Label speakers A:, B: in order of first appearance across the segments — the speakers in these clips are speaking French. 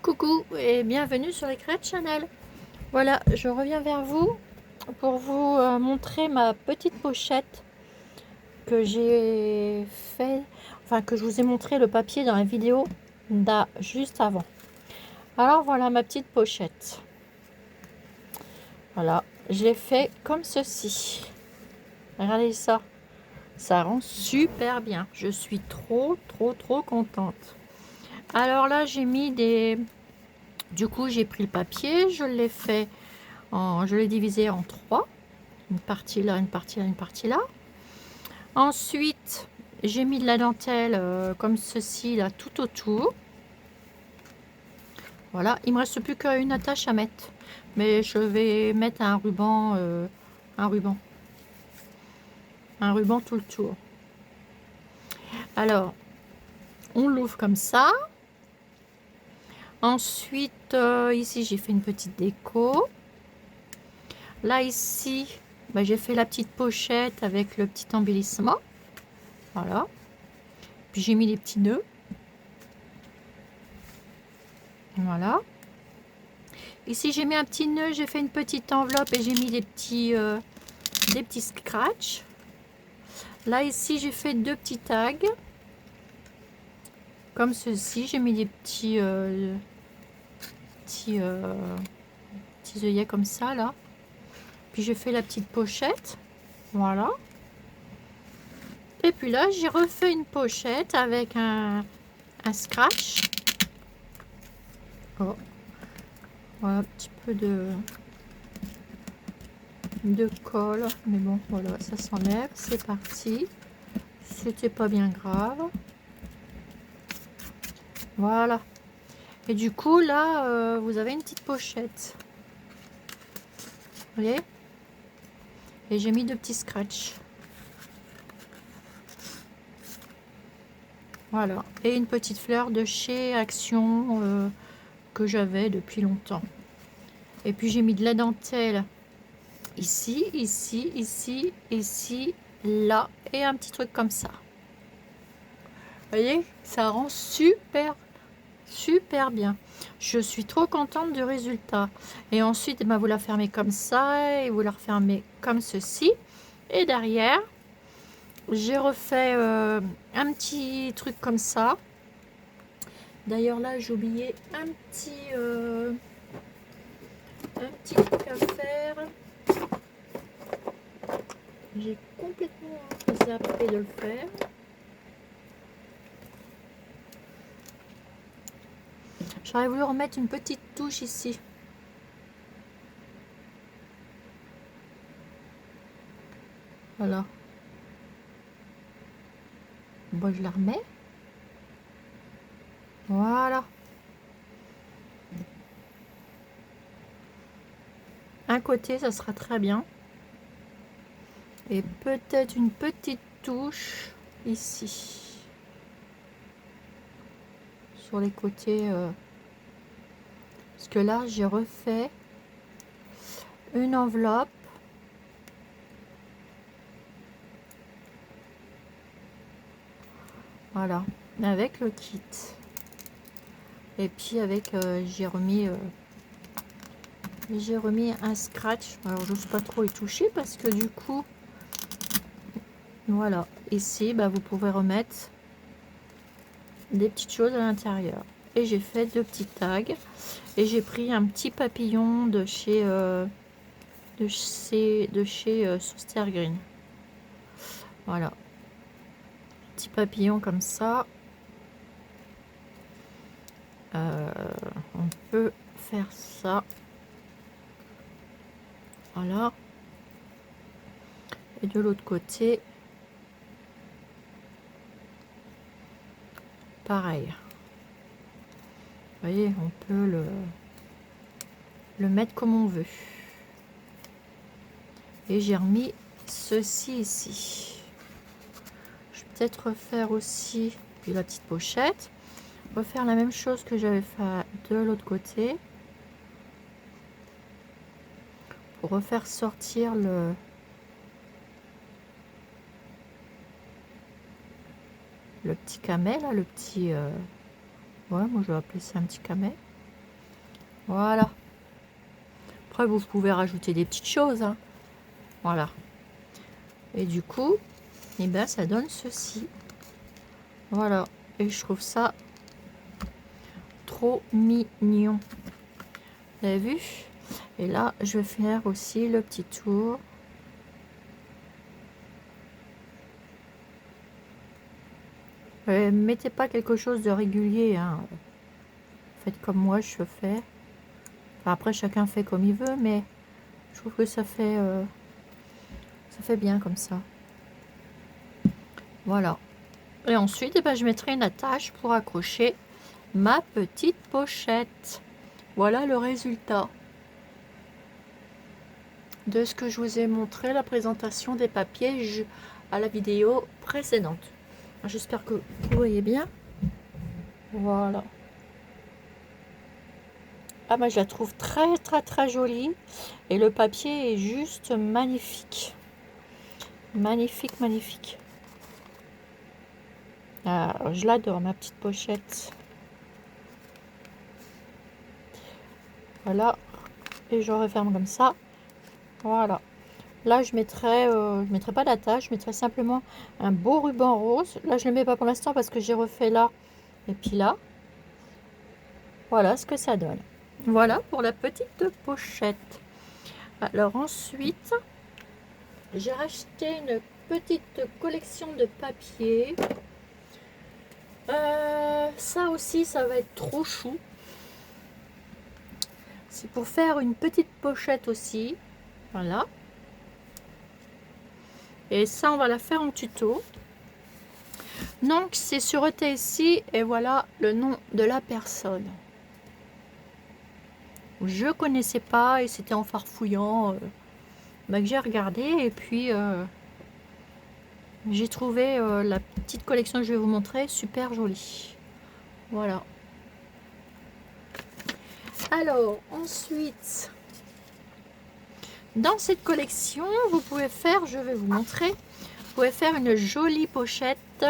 A: Coucou et bienvenue sur les Créates Chanel. Voilà, je reviens vers vous pour vous montrer ma petite pochette que j'ai fait, enfin que je vous ai montré le papier dans la vidéo juste avant. Alors voilà ma petite pochette. Voilà, je l'ai fait comme ceci. Regardez ça, ça rend super bien. Je suis trop contente. Alors là, j'ai mis des... Du coup, j'ai pris le papier, je l'ai fait je l'ai divisé en trois, une partie là, une partie là, une partie là. Ensuite, j'ai mis de la dentelle comme ceci là tout autour. Voilà, il me reste plus qu'une attache à mettre, mais je vais mettre un ruban, un ruban tout le tour. Alors, on l'ouvre comme ça. Ensuite, ici j'ai fait une petite déco. Là ici, j'ai fait la petite pochette avec le petit embellissement. Voilà. Puis j'ai mis les petits nœuds. Voilà. Ici j'ai mis un petit nœud, j'ai fait une petite enveloppe et j'ai mis des petits scratchs. Là ici j'ai fait deux petits tags. Comme ceci, j'ai mis des petits œillets comme ça là. Puis j'ai fait la petite pochette. Voilà. Et puis là j'ai refait une pochette avec un scratch. Oh. Voilà, un petit peu de colle, mais bon voilà, ça s'enlève, c'est parti. C'était pas bien grave. Voilà. Et du coup là vous avez une petite pochette, vous voyez, et j'ai mis deux petits scratchs. Voilà, et une petite fleur de chez Action que j'avais depuis longtemps. Et puis j'ai mis de la dentelle ici, ici, ici, ici, là, et un petit truc comme ça. Vous voyez, ça rend super bien. Je suis trop contente du résultat. Et ensuite vous la fermez comme ça et vous la refermez comme ceci. Et derrière j'ai refait un petit truc comme ça. D'ailleurs là j'ai oublié un petit truc à faire. J'ai complètement zappé de le faire. J'aurais voulu remettre une petite touche ici. Voilà. Bon, je la remets. Voilà. Un côté, ça sera très bien. Et peut-être une petite touche ici. Sur les côtés. Parce que là, j'ai refait une enveloppe. Voilà. Avec le kit. Et puis avec, j'ai remis un scratch. Alors, je n'ose pas trop y toucher parce que du coup, voilà. Ici, vous pouvez remettre des petites choses à l'intérieur. Et j'ai fait deux petits tags. Et j'ai pris un petit papillon de chez Souster Green. Voilà. Petit papillon comme ça. On peut faire ça. Voilà. Et de l'autre côté, pareil. Vous voyez, on peut le mettre comme on veut. Et j'ai remis ceci ici. Je vais peut-être refaire aussi la petite pochette. Refaire la même chose que j'avais fait de l'autre côté. Pour refaire sortir le petit camel, là, le petit... ouais, moi je vais appeler ça un petit camel. Voilà. Après, vous pouvez rajouter des petites choses, hein. Voilà. Et du coup, et ben, ça donne ceci. Voilà. Et je trouve ça trop mignon. Vous avez vu? Et là, je vais faire aussi le petit tour. Mettez pas quelque chose de régulier, hein. Faites comme moi je fais. Enfin, après, chacun fait comme il veut, mais je trouve que ça fait bien comme ça. Voilà. Et ensuite, eh ben, je mettrai une attache pour accrocher ma petite pochette. Voilà le résultat de ce que je vous ai montré, la présentation des papiers à la vidéo précédente. J'espère que vous voyez bien. Voilà. Ah, moi je la trouve très très très jolie. Et le papier est juste magnifique. Magnifique, magnifique. Ah, je l'adore, ma petite pochette. Voilà. Et je referme comme ça. Voilà. Là, je mettrai pas d'attache, je mettrai simplement un beau ruban rose. Là, je ne le mets pas pour l'instant parce que j'ai refait là et puis là. Voilà ce que ça donne. Voilà pour la petite pochette. Alors ensuite, j'ai racheté une petite collection de papier. Ça aussi, ça va être trop chou. C'est pour faire une petite pochette aussi. Voilà. Et ça, on va la faire en tuto. Donc, c'est sureté ici. Et voilà le nom de la personne. Je connaissais pas et c'était en farfouillant que j'ai regardé. Et puis, j'ai trouvé la petite collection que je vais vous montrer super jolie. Voilà. Alors, ensuite, dans cette collection, vous pouvez faire, je vais vous montrer, vous pouvez faire une jolie pochette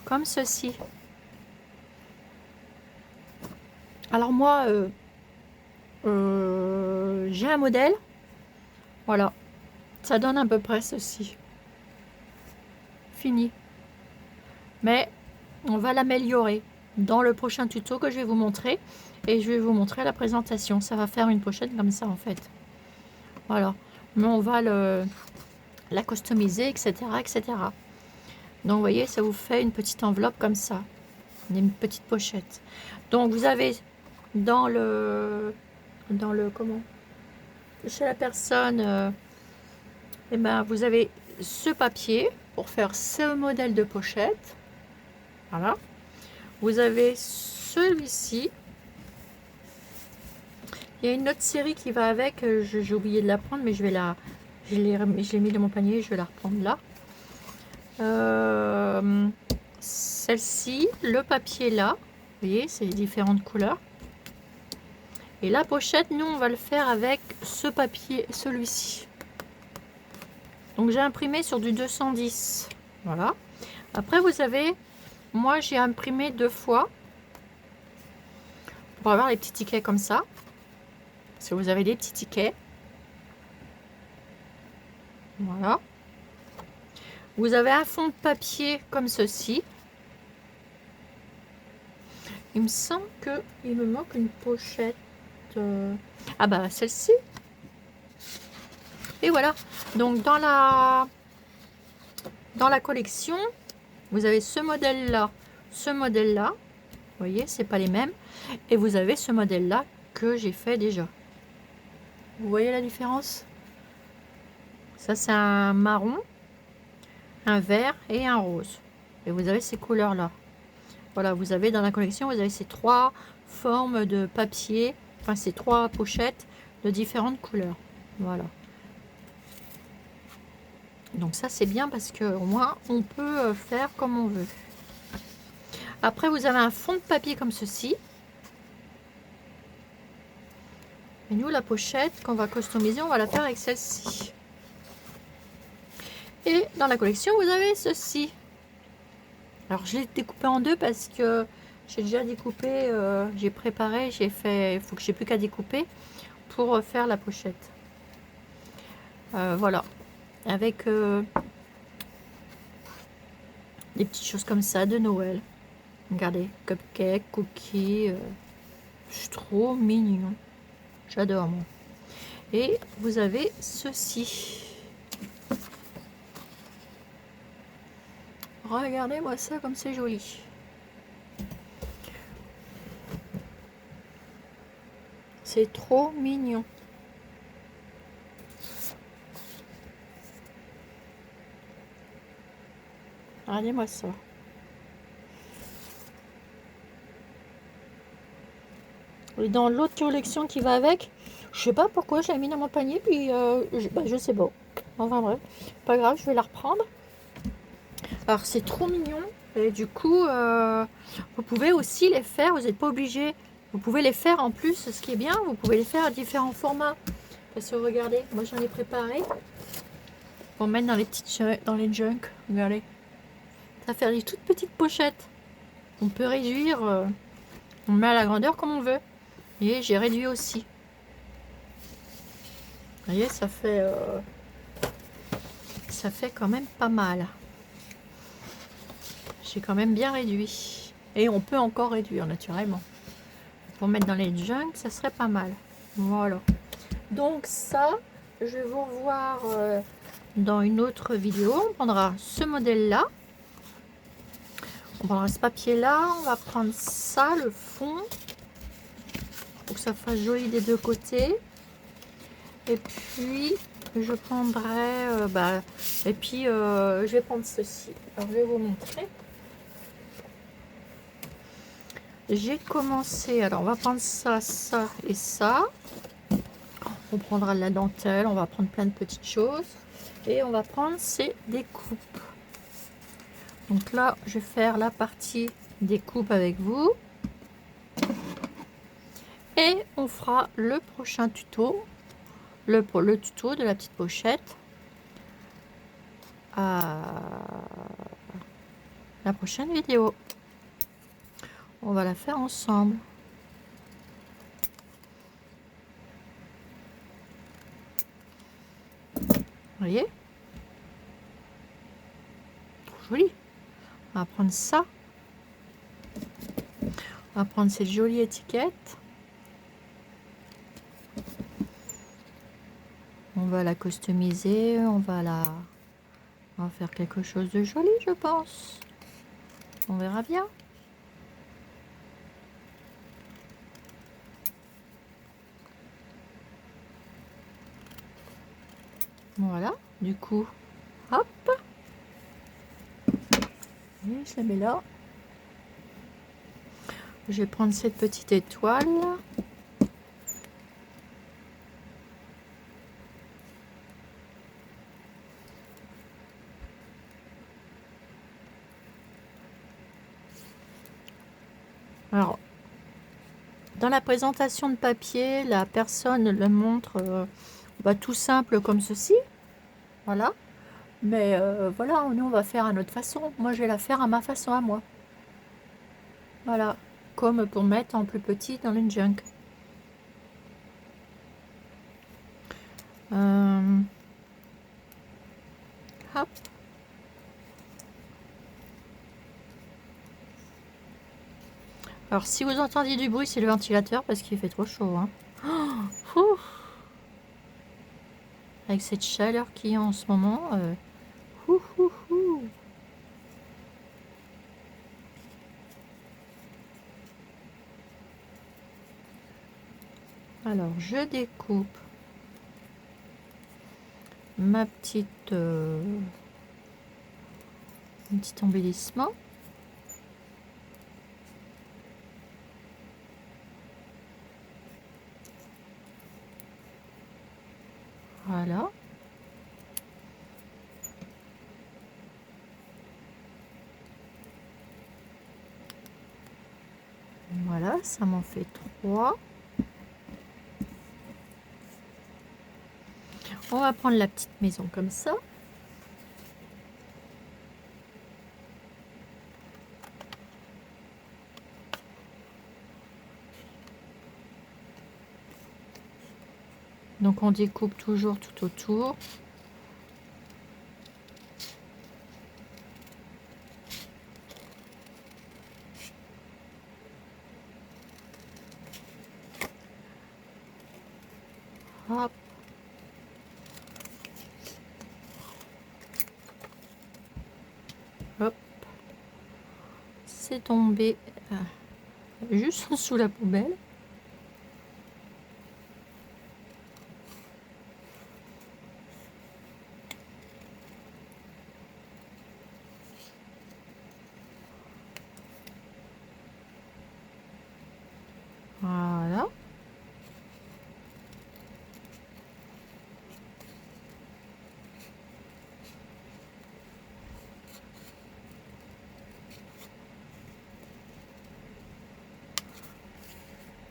A: comme ceci. Alors moi, j'ai un modèle. Voilà. Ça donne à peu près ceci. Fini. Mais on va l'améliorer dans le prochain tuto que je vais vous montrer. Et je vais vous montrer la présentation. Ça va faire une pochette comme ça en fait. Voilà. Mais on va la customiser, etc., etc. Donc vous voyez, ça vous fait une petite enveloppe comme ça. Une petite pochette. Donc vous avez dans le comment, chez la personne, et ben vous avez ce papier pour faire ce modèle de pochette. Voilà. Vous avez celui-ci. Il y a une autre série qui va avec. J'ai oublié de la prendre, mais je l'ai mis dans mon panier. Je vais la reprendre là. Celle-ci, le papier là. Vous voyez, c'est différentes couleurs. Et la pochette, nous, on va le faire avec ce papier, celui-ci. Donc, j'ai imprimé sur du 210. Voilà. Après, vous avez... Moi, j'ai imprimé 2 fois. Pour avoir les petits tickets comme ça. Parce que vous avez des petits tickets. Voilà. Vous avez un fond de papier comme ceci. Il me semble qu'il me manque une pochette. Ah bah, celle-ci. Et voilà. Donc, dans la collection, vous avez ce modèle-là, ce modèle-là. Vous voyez, c'est pas les mêmes. Et vous avez ce modèle-là que j'ai fait déjà. Vous voyez la différence? Ça, c'est un marron, un vert et un rose. Et vous avez ces couleurs-là. Voilà, vous avez dans la collection, vous avez ces 3 formes de papier, enfin ces 3 pochettes de différentes couleurs. Voilà. Donc ça, c'est bien parce qu'au moins, on peut faire comme on veut. Après, vous avez un fond de papier comme ceci. Et nous, la pochette qu'on va customiser, on va la faire avec celle-ci. Et dans la collection, vous avez ceci. Alors, je l'ai découpé en deux parce que J'ai déjà découpé, j'ai préparé, j'ai fait, il faut que j'ai plus qu'à découper pour faire la pochette. Voilà, avec des petites choses comme ça de Noël. Regardez, cupcake, cookies, c'est trop mignon. J'adore moi. Et vous avez ceci. Regardez-moi ça comme c'est joli. C'est trop mignon. Regardez-moi ça. Et dans l'autre collection qui va avec, je sais pas pourquoi je l'ai mis dans mon panier, puis je sais pas. Enfin bref, pas grave, je vais la reprendre. Alors c'est trop mignon. Et du coup, vous pouvez aussi les faire, vous n'êtes pas obligé. Vous pouvez les faire en plus, ce qui est bien, vous pouvez les faire à différents formats. Parce que regardez, moi j'en ai préparé pour mettre dans les petites dans les junk. Regardez. Ça fait des toutes petites pochettes. On peut réduire, on met à la grandeur comme on veut. Et j'ai réduit aussi. Vous voyez, ça fait quand même pas mal. J'ai quand même bien réduit. Et on peut encore réduire naturellement. Pour mettre dans les junk, ça serait pas mal. Voilà. Donc ça, je vais vous revoir dans une autre vidéo. On prendra ce modèle-là. On prendra ce papier-là. On va prendre ça, le fond. Pour que ça fasse joli des deux côtés. Et puis, je prendrai... et puis, je vais prendre ceci. Alors, je vais vous montrer. J'ai commencé... Alors, on va prendre ça, ça et ça. On prendra de la dentelle. On va prendre plein de petites choses. Et on va prendre ces découpes. Donc là, je vais faire la partie découpe avec vous. Et on fera le prochain tuto. Le tuto de la petite pochette. À la prochaine vidéo. On va la faire ensemble. Vous voyez? Trop joli. On va prendre ça. On va prendre cette jolie étiquette. On va la customiser. On va faire quelque chose de joli, je pense. On verra bien. Voilà, du coup, hop. Et je la mets là. Je vais prendre cette petite étoile. Alors, dans la présentation de papier, la personne le montre tout simple comme ceci. Voilà. Mais voilà, nous on va faire à notre façon. Moi je vais la faire à ma façon à moi. Voilà. Comme pour mettre en plus petit dans le junk. Hop. Alors si vous entendiez du bruit, c'est le ventilateur parce qu'il fait trop chaud. Hein. Oh, avec cette chaleur qu'il y a en ce moment. Alors je découpe ma petite un petit embellissement. Voilà. Voilà, ça m'en fait 3. On va prendre la petite maison comme ça. Donc on découpe toujours tout autour. Hop. Hop. C'est tombé juste sous la poubelle. Voilà.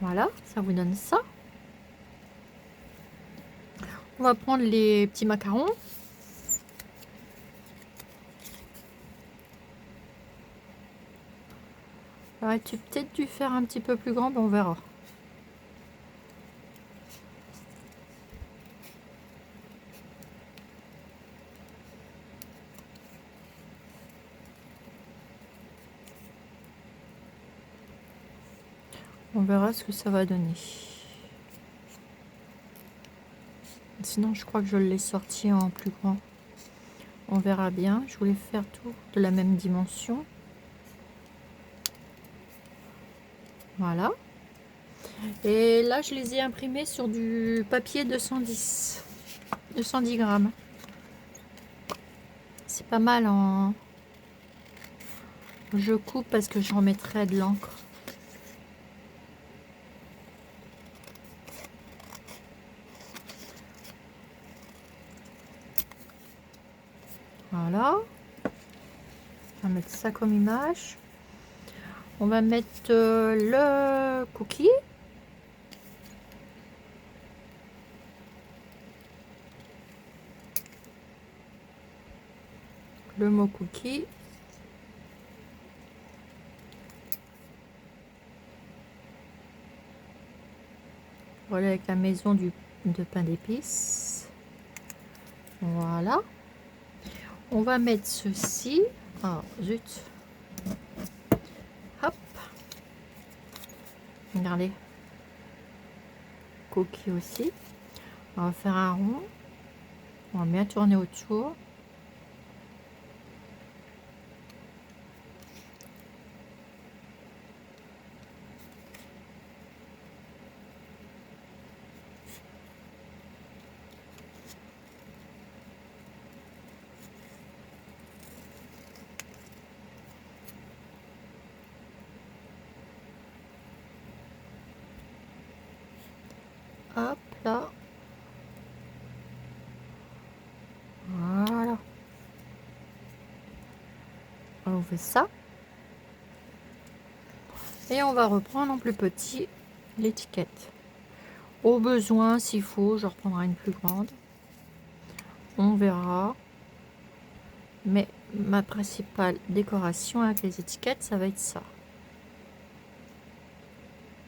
A: Voilà, ça vous donne ça. On va prendre les petits macarons. Aurais-tu peut-être dû faire un petit peu plus grand, mais on verra. On verra ce que ça va donner. Sinon, je crois que je l'ai sorti en plus grand. On verra bien. Je voulais faire tout de la même dimension. Voilà. Et là, je les ai imprimés sur du papier 210 grammes. C'est pas mal en... Je coupe parce que j'en mettrai de l'encre. Voilà. On va mettre ça comme image. On va mettre le cookie. Le mot cookie. Voilà, avec la maison de pain d'épices. Voilà. On va mettre ceci. Ah, zut. Hop. Regardez. Cookie aussi. On va faire un rond. On va bien tourner autour. Hop là. Voilà. On fait ça. Et on va reprendre en plus petit l'étiquette. Au besoin, s'il faut, je reprendrai une plus grande. On verra. Mais ma principale décoration avec les étiquettes, ça va être ça.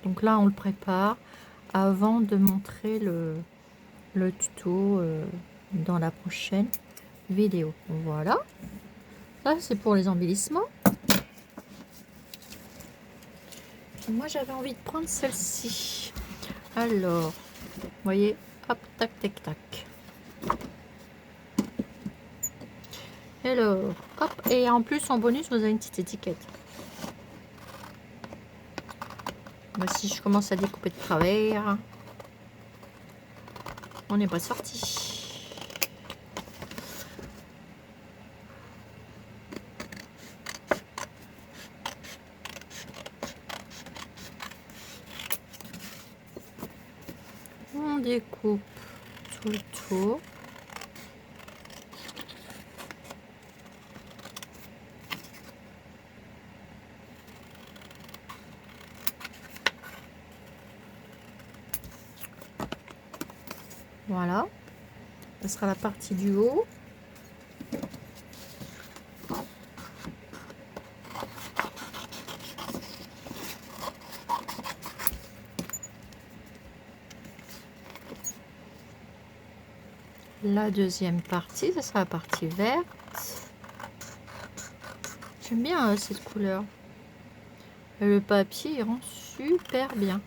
A: Donc là, on le prépare avant de montrer le tuto dans la prochaine vidéo. Voilà. Ça, c'est pour les embellissements. Moi, j'avais envie de prendre celle-ci. Alors, vous voyez, hop, tac, tac, tac. Alors, hop, et en plus, en bonus, vous avez une petite étiquette. Moi, si je commence à découper de travers, on n'est pas sorti. On découpe tout le tour. Voilà, ça sera la partie du haut. la deuxième partie, ça sera la partie verte. J'aime bien cette couleur. Et le papier il rend super bien.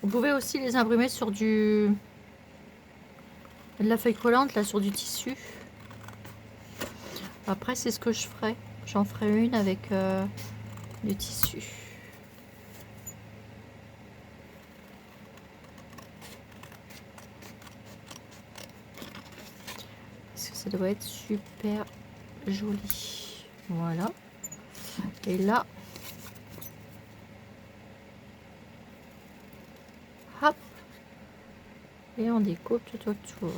A: Vous pouvez aussi les imprimer sur de la feuille collante, là, sur du tissu. Après, c'est ce que je ferai. J'en ferai une avec du tissu. Parce que ça doit être super joli. Voilà. Et là, hop, et on découpe tout autour.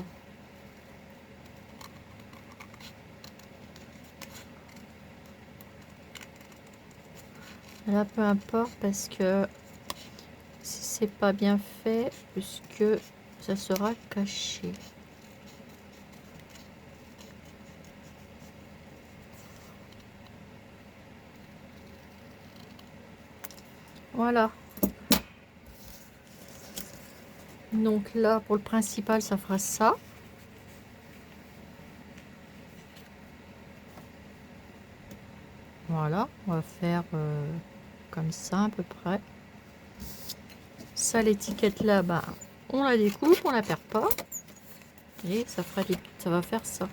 A: Là, peu importe, parce que si c'est pas bien fait, puisque ça sera caché. Voilà. Donc là, pour le principal, ça fera ça. Voilà, on va faire comme ça à peu près. Ça, l'étiquette là, bah, on la découpe, on la perd pas. Et ça fera ça va faire ça.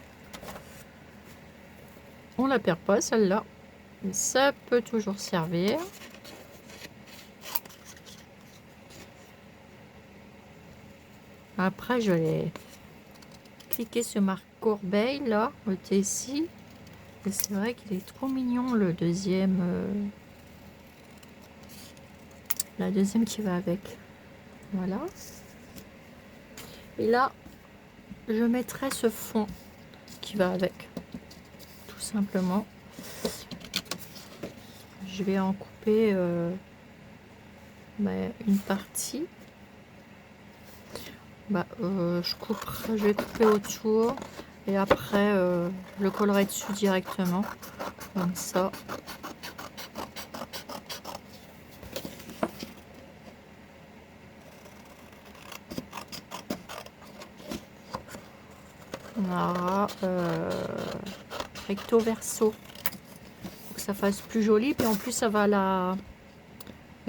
A: On la perd pas, celle-là. Ça peut toujours servir. Après, je vais cliquer sur Marc Corbeil, là, le ici. Et c'est vrai qu'il est trop mignon, le deuxième. La deuxième qui va avec. Voilà. Et là, je mettrai ce fond qui va avec. Tout simplement. Je vais en couper une partie. Je vais couper autour et après je le collerai dessus directement comme ça. On aura recto verso pour que ça fasse plus joli, puis en plus ça va la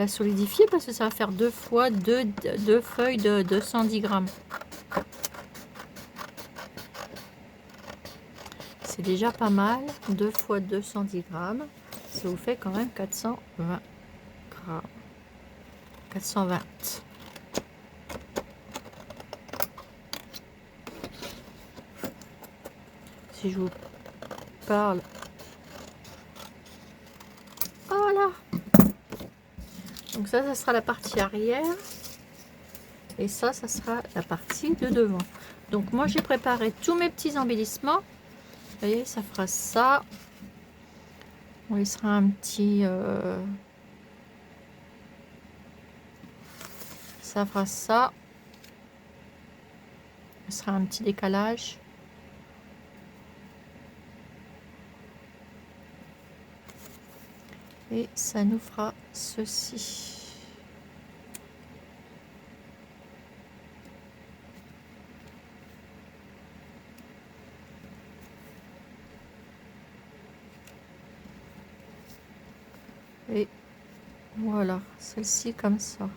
A: solidifier parce que ça va faire deux fois deux feuilles de 210 grammes. C'est déjà pas mal. 2 fois 210 grammes, ça vous fait quand même 420 grammes. 420. Si je vous parle, voilà. Donc ça sera la partie arrière et ça sera la partie de devant. Donc moi j'ai préparé tous mes petits embellissements. Vous voyez, ça fera ça. On laissera un petit ça fera ça. Ce sera un petit décalage. Et ça nous fera ceci. Et voilà, celle-ci comme ça.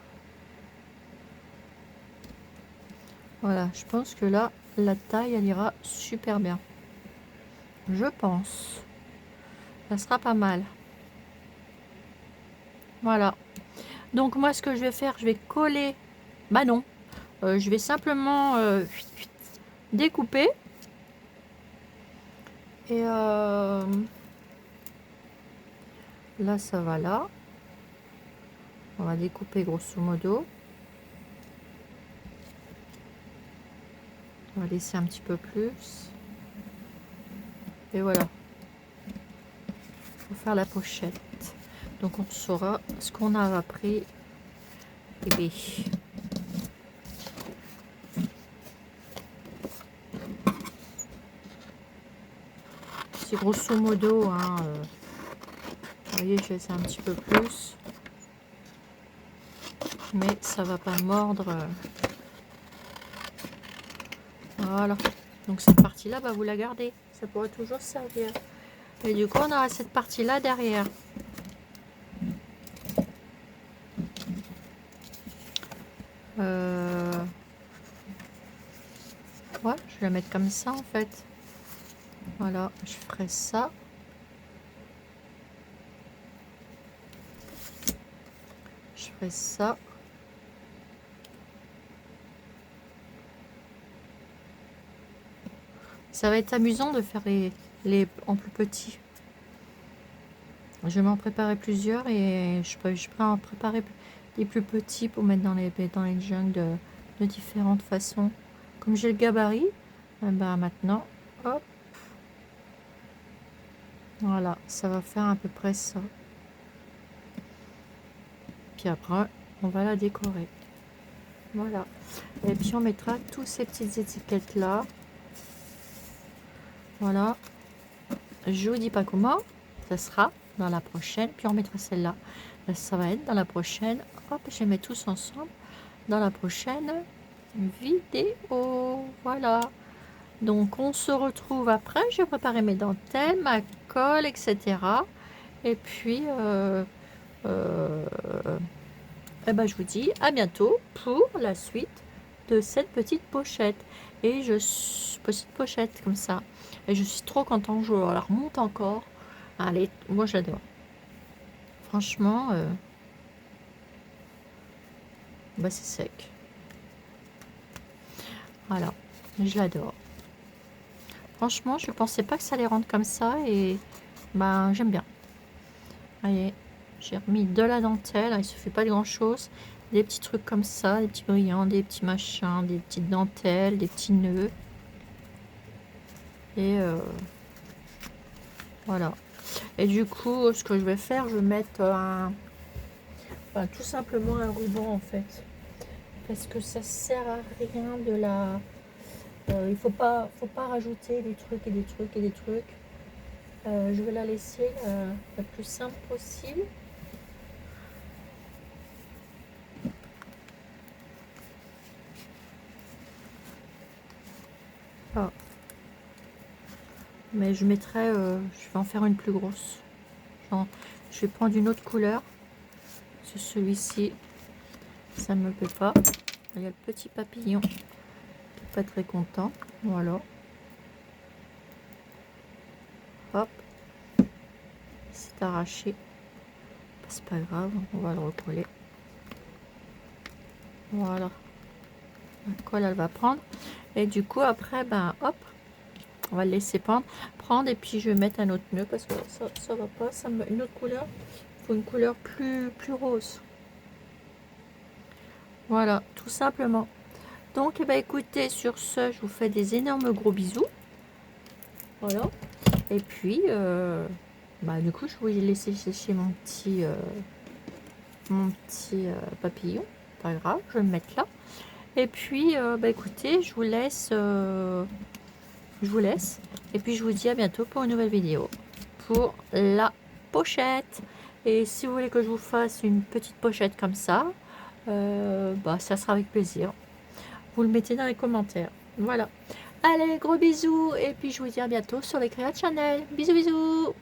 A: Voilà, je pense que là, la taille, elle ira super bien. Je pense. Ça sera pas mal. Voilà. Donc moi, ce que je vais faire, je vais coller. Bah non. Je vais simplement découper. Et là, ça va là. On va découper grosso modo. On va laisser un petit peu plus. Et voilà. Pour faire la pochette. Donc on saura ce qu'on a appris. Et bien. c'est grosso modo, hein, vous voyez, je laisse un petit peu plus, mais ça va pas mordre. Voilà, donc cette partie là, bah, vous la gardez, ça pourrait toujours servir. Et du coup on aura cette partie là derrière. Ouais, je vais la mettre comme ça en fait. Voilà, je ferai ça. Je ferai ça. Ça va être amusant de faire les en plus petit. Je vais m'en préparer plusieurs et je peux en préparer des plus petits pour mettre dans les jungles de différentes façons. Comme j'ai le gabarit, ben maintenant, hop, voilà, ça va faire à peu près ça. Puis après, on va la décorer. Voilà. Et puis on mettra tous ces petites étiquettes là. Voilà. Je vous dis pas comment, ça sera dans la prochaine. Puis on mettra celle-là. Ça va être dans la prochaine. Hop, je les mets tous ensemble dans la prochaine vidéo. Voilà. Donc on se retrouve après. Je vais préparer mes dentelles, ma colle, etc. Et puis eh ben, je vous dis à bientôt pour la suite de cette petite pochette. Et petite pochette comme ça. Et je suis trop contente. Je la remonte encore. Allez, moi j'adore. Franchement, bah c'est sec. Voilà, je l'adore. Franchement, je pensais pas que ça allait rendre comme ça et bah j'aime bien. Allez, j'ai remis de la dentelle. Il se fait pas de grand chose. Des petits trucs comme ça, des petits brillants, des petits machins, des petites dentelles, des petits nœuds. Et voilà. Et du coup, ce que je vais faire, je vais mettre tout simplement un ruban en fait. Parce que ça sert à rien de la... il faut pas rajouter des trucs et des trucs et des trucs. Je vais la laisser la plus simple possible. Ah. Mais je mettrai, je vais en faire une plus grosse. Genre, je vais prendre une autre couleur. C'est celui-ci, ça ne me plaît pas. Il y a le petit papillon qui n'est pas très content. Voilà. Hop. C'est arraché. C'est pas grave, on va le recoller. Voilà. La colle, elle va prendre. Et du coup, après, ben hop, on va le laisser prendre et puis je vais mettre un autre nœud parce que ça va pas, une autre couleur. Il faut une couleur plus rose. Voilà, tout simplement. Donc, eh ben, écoutez, sur ce, je vous fais des énormes gros bisous. Voilà. Et puis, du coup, je vais laisser sécher mon petit papillon. Pas grave, je vais le mettre là. Et puis, écoutez, je vous laisse. Et puis, je vous dis à bientôt pour une nouvelle vidéo. Pour la pochette. Et si vous voulez que je vous fasse une petite pochette comme ça, ça sera avec plaisir. Vous le mettez dans les commentaires. Voilà. Allez, gros bisous. Et puis, je vous dis à bientôt sur les Créa Channel. Bisous, bisous.